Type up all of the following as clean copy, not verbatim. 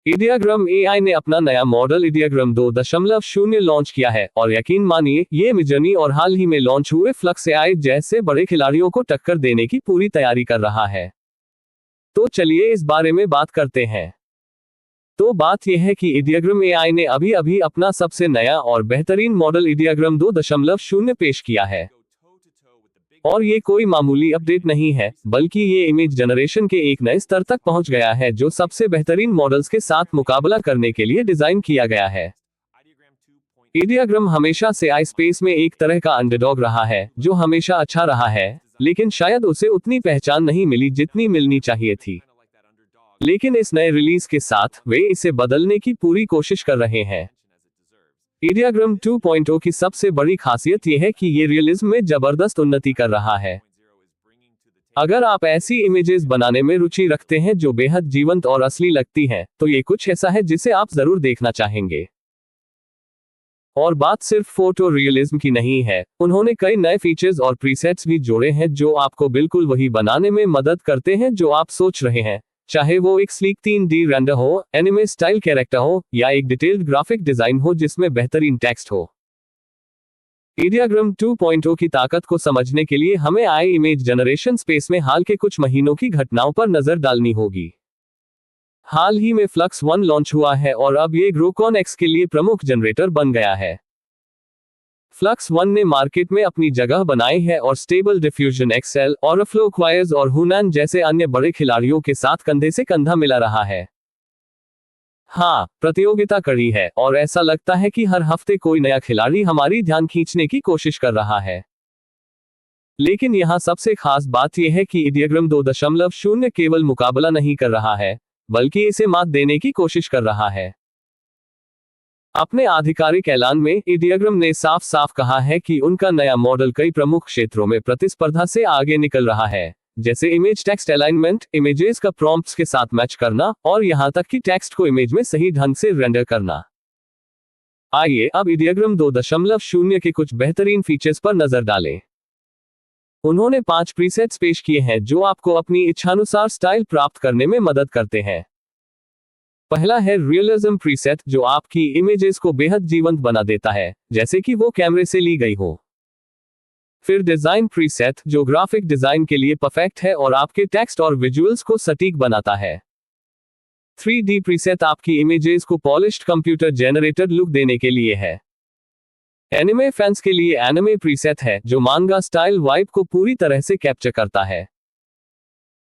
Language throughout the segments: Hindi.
इडियाग्राम एआई ने अपना नया मॉडल इडियाग्राम 2.0 लॉन्च किया है और यकीन मानिए ये मिडजर्नी और हाल ही में लॉन्च हुए फ्लक्स एआई जैसे बड़े खिलाड़ियों को टक्कर देने की पूरी तैयारी कर रहा है। तो चलिए इस बारे में बात करते हैं। तो बात यह है कि इडियाग्राम एआई ने अभी अभी अपना सबसे नया और बेहतरीन मॉडल इडियाग्राम 2.0 पेश किया है। और ये कोई मामूली अपडेट नहीं है, बल्कि ये इमेज जनरेशन के एक नए स्तर तक पहुंच गया है जो सबसे बेहतरीन मॉडल्स के साथ मुकाबला करने के लिए डिजाइन किया गया है। इडियाग्राम हमेशा से आई स्पेस में एक तरह का अंडरडॉग रहा है जो हमेशा अच्छा रहा है, लेकिन शायद उसे उतनी पहचान नहीं मिली जितनी मिलनी चाहिए थी। लेकिन इस नए रिलीज के साथ वे इसे बदलने की पूरी कोशिश कर रहे हैं। इडियाग्राम 2.0 की सबसे बड़ी खासियत यह है कि ये रियलिज्म में जबरदस्त उन्नति कर रहा है। अगर आप ऐसी इमेजेस बनाने में रुचि रखते हैं जो बेहद जीवंत और असली लगती हैं, तो ये कुछ ऐसा है जिसे आप जरूर देखना चाहेंगे। और बात सिर्फ फोटो रियलिज्म की नहीं है, उन्होंने कई नए फीचर्स और प्रीसेट्स भी जोड़े हैं जो आपको बिल्कुल वही बनाने में मदद करते हैं जो आप सोच रहे हैं, चाहे वो एक स्लीक 3D रेंडर हो, एनिमे स्टाइल कैरेक्टर हो या एक डिटेल्ड ग्राफिक डिजाइन हो जिसमें बेहतरीन टेक्स्ट हो। इडियाग्राम 2.0 की ताकत को समझने के लिए हमें आई इमेज जनरेशन स्पेस में हाल के कुछ महीनों की घटनाओं पर नजर डालनी होगी। हाल ही में फ्लक्स 1 लॉन्च हुआ है और अब ये ग्रोकॉन एक्स के लिए प्रमुख जनरेटर बन गया है। फ्लक्स 1 ने मार्केट में अपनी जगह बनाई है और स्टेबल डिफ्यूजन एक्सेल, ऑरफ्लो क्वायर्स और हुनैन जैसे अन्य बड़े खिलाड़ियों के साथ कंधे से कंधा मिला रहा है। हाँ, प्रतियोगिता कड़ी है और ऐसा लगता है कि हर हफ्ते कोई नया खिलाड़ी हमारी ध्यान खींचने की कोशिश कर रहा है। लेकिन यहाँ सबसे खास बात यह है कि इडियाग्राम 2.0 केवल मुकाबला नहीं कर रहा है, बल्कि इसे मात देने की कोशिश कर रहा है। अपने आधिकारिक ऐलान में इडियाग्राम ने साफ साफ कहा है कि उनका नया मॉडल कई प्रमुख क्षेत्रों में प्रतिस्पर्धा से आगे निकल रहा है, जैसे इमेज टेक्स्ट अलाइनमेंट, इमेजेस का प्रॉम्प्ट्स के साथ मैच करना और यहां तक कि टेक्स्ट को इमेज में सही ढंग से रेंडर करना। आइए अब इडियाग्राम 2.0 के कुछ बेहतरीन फीचर्स पर नजर डालें। उन्होंने 5 प्रीसेट्स पेश किए हैं जो आपको अपनी इच्छानुसार स्टाइल प्राप्त करने में मदद करते हैं। पहला है रियलिज्म प्रीसेट, जो आपकी इमेजेस को बेहद जीवंत बना देता है, जैसे कि वो कैमरे से ली गई हो। फिर डिजाइन प्रीसेट, जो ग्राफिक डिजाइन के लिए परफेक्ट है और आपके टेक्स्ट और विजुअल्स को सटीक बनाता है। 3D प्रीसेट आपकी इमेजेस को पॉलिश्ड कंप्यूटर जनरेटेड लुक देने के लिए है। एनिमे फैंस के लिए एनिमे प्रीसेट है, जो मांगा स्टाइल वाइब को पूरी तरह से कैप्चर करता है।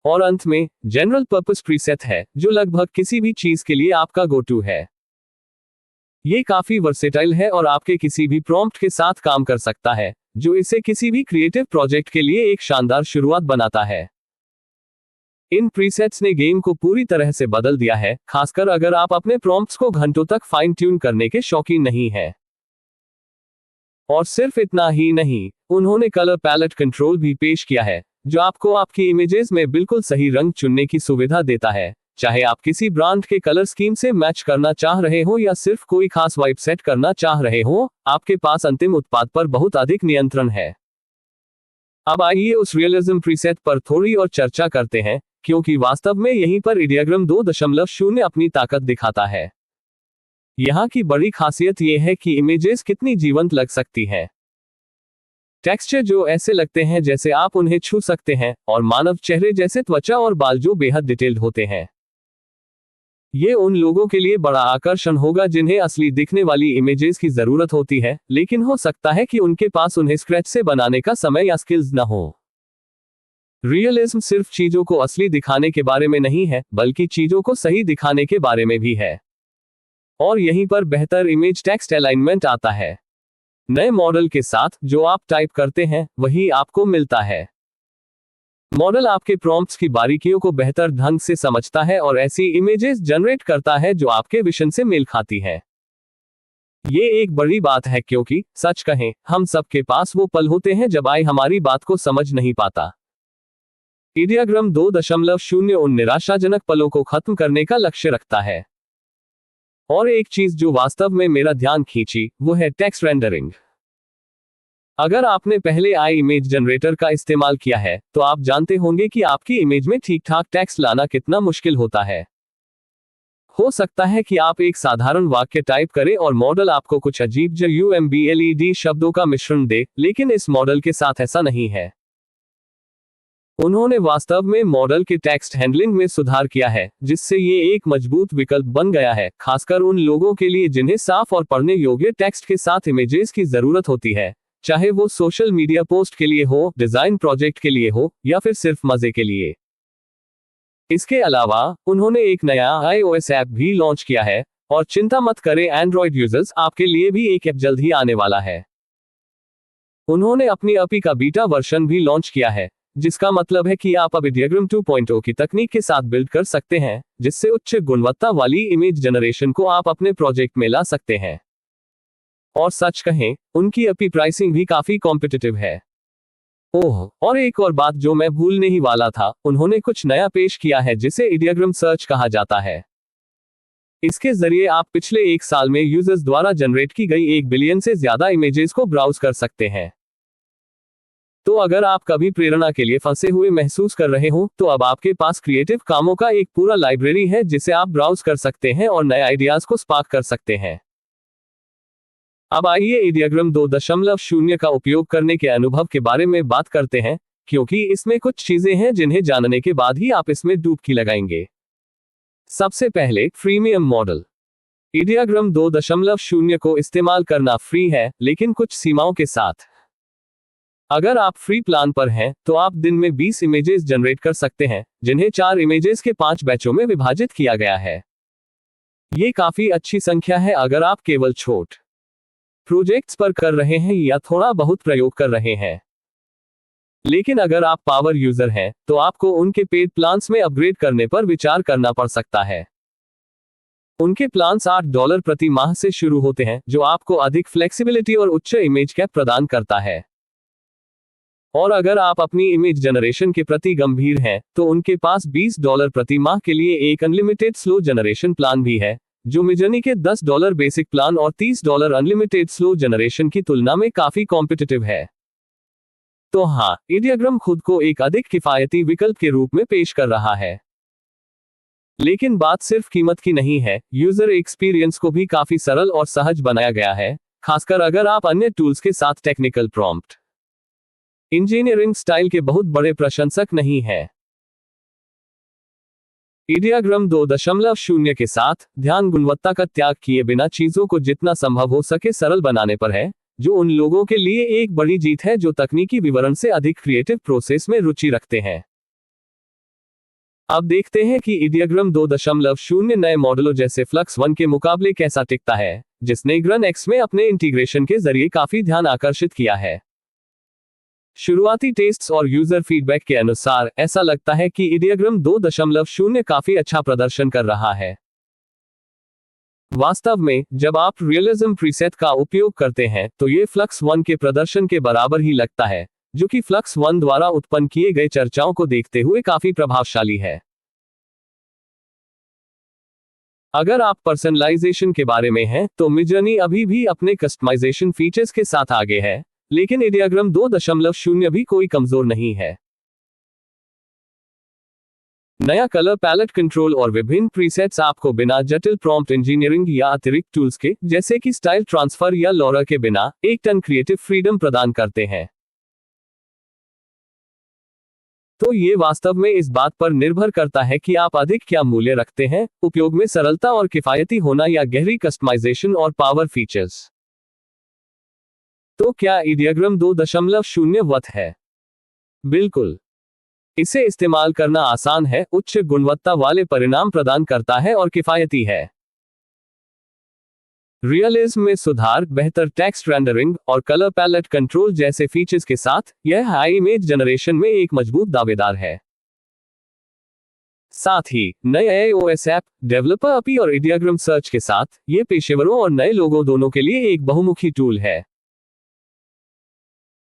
और अंत में जनरल पर्पस प्रीसेट है, जो लगभग किसी भी चीज के लिए आपका गो टू है। ये काफी वर्सेटाइल है और आपके किसी भी प्रॉम्प्ट के साथ काम कर सकता है, जो इसे किसी भी क्रिएटिव प्रोजेक्ट के लिए एक शानदार शुरुआत बनाता है। इन प्रीसेट्स ने गेम को पूरी तरह से बदल दिया है, खासकर अगर आप अपने प्रॉम्प्ट्स को घंटों तक फाइन ट्यून करने के शौकीन नहीं हैं। और सिर्फ इतना ही नहीं, उन्होंने कलर पैलेट कंट्रोल भी पेश किया है, जो आपको आपकी इमेजेस में बिल्कुल सही रंग चुनने की सुविधा देता है, चाहे आप किसी ब्रांड के कलर स्कीम से मैच करना चाह रहे हो या सिर्फ कोई खास वाइब सेट करना चाह रहे हो, आपके पास अंतिम उत्पाद पर बहुत अधिक नियंत्रण है। अब आइए उस रियलिज्म प्रीसेट पर थोड़ी और चर्चा करते हैं, क्योंकि वास्तव में यहीं पर इडियाग्राम 2.0 अपनी ताकत दिखाता है। यहाँ की बड़ी खासियत यह है कि इमेजेस कितनी जीवंत लग सकती हैं। टेक्सचर जो ऐसे लगते हैं जैसे आप उन्हें छू सकते हैं, और मानव चेहरे जैसे त्वचा और बाल जो बेहद डिटेल्ड होते हैं। ये उन लोगों के लिए बड़ा आकर्षण होगा जिन्हें असली दिखने वाली इमेजेस की जरूरत होती है, लेकिन हो सकता है कि उनके पास उन्हें स्क्रैच से बनाने का समय या स्किल्स न हो। रियलिज्म सिर्फ चीजों को असली दिखाने के बारे में नहीं है, बल्कि चीजों को सही दिखाने के बारे में भी है। और यहीं पर बेहतर इमेज टेक्स्ट अलाइनमेंट आता है। नए मॉडल के साथ जो आप टाइप करते हैं वही आपको मिलता है। मॉडल आपके प्रॉम्प्ट्स की बारीकियों को बेहतर ढंग से समझता है और ऐसी इमेजेस जनरेट करता है जो आपके विजन से मेल खाती है। ये एक बड़ी बात है, क्योंकि सच कहें, हम सबके पास वो पल होते हैं जब आई हमारी बात को समझ नहीं पाता। इडियाग्राम 2.0 उन निराशाजनक पलों को खत्म करने का लक्ष्य रखता है। और एक चीज जो वास्तव में मेरा ध्यान खींची, वो है टेक्स्ट रेंडरिंग। अगर आपने पहले आई इमेज जनरेटर का इस्तेमाल किया है, तो आप जानते होंगे कि आपकी इमेज में ठीक ठाक टेक्स्ट लाना कितना मुश्किल होता है। हो सकता है कि आप एक साधारण वाक्य टाइप करें और मॉडल आपको कुछ अजीब JUMBLED शब्दों का मिश्रण दे, लेकिन इस मॉडल के साथ ऐसा नहीं है। उन्होंने वास्तव में मॉडल के टेक्स्ट हैंडलिंग में सुधार किया है, जिससे ये एक मजबूत विकल्प बन गया है, खासकर उन लोगों के लिए जिन्हें साफ और पढ़ने योग्य टेक्स्ट के साथ इमेजेस की जरूरत होती है, चाहे वो सोशल मीडिया पोस्ट के लिए हो, डिजाइन प्रोजेक्ट के लिए हो, या फिर सिर्फ मजे के लिए। इसके अलावा उन्होंने एक नया iOS ऐप भी लॉन्च किया है, और चिंता मत करें एंड्रॉयड यूजर्स, आपके लिए भी एक ऐप जल्द ही आने वाला है। उन्होंने अपनी API का बीटा वर्जन भी लॉन्च किया है, जिसका मतलब है कि आप अब Ideogram 2.0 की तकनीक के साथ बिल्ड कर सकते हैं, जिससे उच्च गुणवत्ता वाली इमेज जनरेशन को आप अपने प्रोजेक्ट में ला सकते हैं। और सच कहें, उनकी API प्राइसिंग भी काफी कॉम्पिटिटिव है। ओह, और एक और बात जो मैं भूलने ही वाला था, उन्होंने कुछ नया पेश किया है जिसे Ideogram सर्च कहा जाता है। इसके जरिए आप पिछले एक साल में यूजर्स द्वारा जनरेट की गई 1 बिलियन से ज्यादा इमेजेस को ब्राउज कर सकते हैं। तो अगर आप कभी प्रेरणा के लिए फंसे हुए महसूस कर रहे हो, तो अब आपके पास क्रिएटिव कामों का एक पूरा लाइब्रेरी है जिसे आप ब्राउज कर सकते हैं और नए आइडियाज को स्पार्क कर सकते हैं। अब आइए Ideogram 2.0 का उपयोग करने के अनुभव के बारे में बात करते हैं, क्योंकि इसमें कुछ चीजें हैं जिन्हें जानने के बाद ही आप इसमें डुबकी लगाएंगे। सबसे पहले, फ्रीमियम मॉडल। Ideogram 2.0 को इस्तेमाल करना फ्री है, लेकिन कुछ सीमाओं के साथ। अगर आप फ्री प्लान पर हैं, तो आप दिन में 20 इमेजेस जनरेट कर सकते हैं, जिन्हें 4 इमेजेस के 5 बैचों में विभाजित किया गया है। ये काफी अच्छी संख्या है अगर आप केवल छोट प्रोजेक्ट्स पर कर रहे हैं या थोड़ा बहुत प्रयोग कर रहे हैं। लेकिन अगर आप पावर यूजर हैं, तो आपको उनके पेड प्लान्स में अपग्रेड करने पर विचार करना पड़ सकता है। उनके प्लान्स $8 प्रति माह से शुरू होते हैं, जो आपको अधिक फ्लेक्सिबिलिटी और उच्च इमेज कैप प्रदान करता है। और अगर आप अपनी इमेज जनरेशन के प्रति गंभीर हैं, तो उनके पास $20 प्रति माह के लिए एक अनलिमिटेड स्लो जनरेशन प्लान भी है, जो मिडजर्नी के $10 बेसिक प्लान और $30 अनलिमिटेड स्लो जनरेशन की तुलना में काफी कॉम्पिटिटिव है। तो हाँ, Ideogram खुद को एक अधिक किफायती विकल्प के रूप में पेश कर रहा है। लेकिन बात सिर्फ कीमत की नहीं है, यूजर एक्सपीरियंस को भी काफी सरल और सहज बनाया गया है, खासकर अगर आप अन्य टूल्स के साथ टेक्निकल प्रॉम्प्ट इंजीनियरिंग स्टाइल के बहुत बड़े प्रशंसक नहीं हैं। Ideogram 2.0 के साथ ध्यान गुणवत्ता का त्याग किए बिना चीजों को जितना संभव हो सके सरल बनाने पर है, जो उन लोगों के लिए एक बड़ी जीत है जो तकनीकी विवरण से अधिक क्रिएटिव प्रोसेस में रुचि रखते हैं। अब देखते हैं कि Ideogram 2.0 नए मॉडलों जैसे Flux 1 के मुकाबले कैसा टिकता है, जिसने Gran X में अपने इंटीग्रेशन के जरिए काफी ध्यान आकर्षित किया है। शुरुआती टेस्ट्स और यूजर फीडबैक के अनुसार ऐसा लगता है कि Ideogram 2.0 काफी अच्छा प्रदर्शन कर रहा है। वास्तव में, जब आप रियलिज्म प्रीसेट का उपयोग करते हैं, तो ये Flux 1 के प्रदर्शन के बराबर ही लगता है, जो कि Flux 1 द्वारा उत्पन्न किए गए चर्चाओं को देखते हुए काफी प्रभावशाली है। अगर आप पर्सनलाइजेशन के बारे में हैं, तो मिडजर्नी अभी भी अपने कस्टमाइजेशन फीचर्स के साथ आगे है, लेकिन Ideogram 2.0 भी कोई कमजोर नहीं है। नया कलर पैलेट कंट्रोल और विभिन्न प्रीसेट्स आपको बिना जटिल प्रॉम्प्ट इंजीनियरिंग या अतिरिक्त टूल्स के, जैसे कि स्टाइल ट्रांसफर या LoRa के बिना, एक टन क्रिएटिव फ्रीडम प्रदान करते हैं। तो ये वास्तव में इस बात पर निर्भर करता है कि आप अधिक क्या मूल्य रखते हैं, उपयोग में सरलता और किफायती होना या गहरी कस्टमाइजेशन और पावर फीचर्स। तो क्या Ideogram 2.0 वत है? बिल्कुल। इसे इस्तेमाल करना आसान है, उच्च गुणवत्ता वाले परिणाम प्रदान करता है और किफायती है। रियलिज्म में सुधार, बेहतर टेक्स्ट रेंडरिंग और कलर पैलेट कंट्रोल जैसे फीचर्स के साथ, यह हाई इमेज जनरेशन में एक मजबूत दावेदार है। साथ ही, नए iOS ऐप, डेवलपर API और Ideogram सर्च के साथ, ये पेशेवरों और नए लोगों दोनों के लिए एक बहुमुखी टूल है।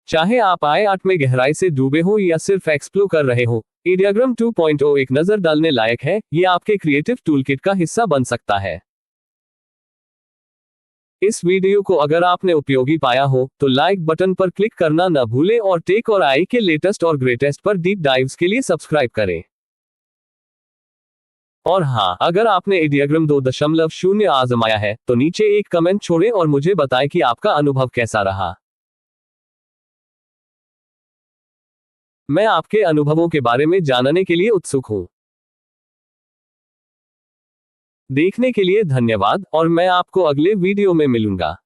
चाहे आप आर्ट में गहराई से डूबे हो या सिर्फ एक्सप्लोर कर रहे हो, Ideogram 2.0 एक नजर डालने लायक है, ये आपके क्रिएटिव टूलकिट का हिस्सा बन सकता है। इस वीडियो को अगर आपने उपयोगी पाया हो, तो लाइक बटन पर क्लिक करना न भूलें और टेक और आई के लेटेस्ट और ग्रेटेस्ट पर डीप डाइव्स के लिए सब्सक्राइब करें। और हाँ, अगर आपने इडियाग्राम 2.0 आजमाया है तो नीचे एक कमेंट छोड़ें और मुझे बताएं कि आपका अनुभव कैसा रहा। मैं आपके अनुभवों के बारे में जानने के लिए उत्सुक हूँ। देखने के लिए धन्यवाद और मैं आपको अगले वीडियो में मिलूंगा।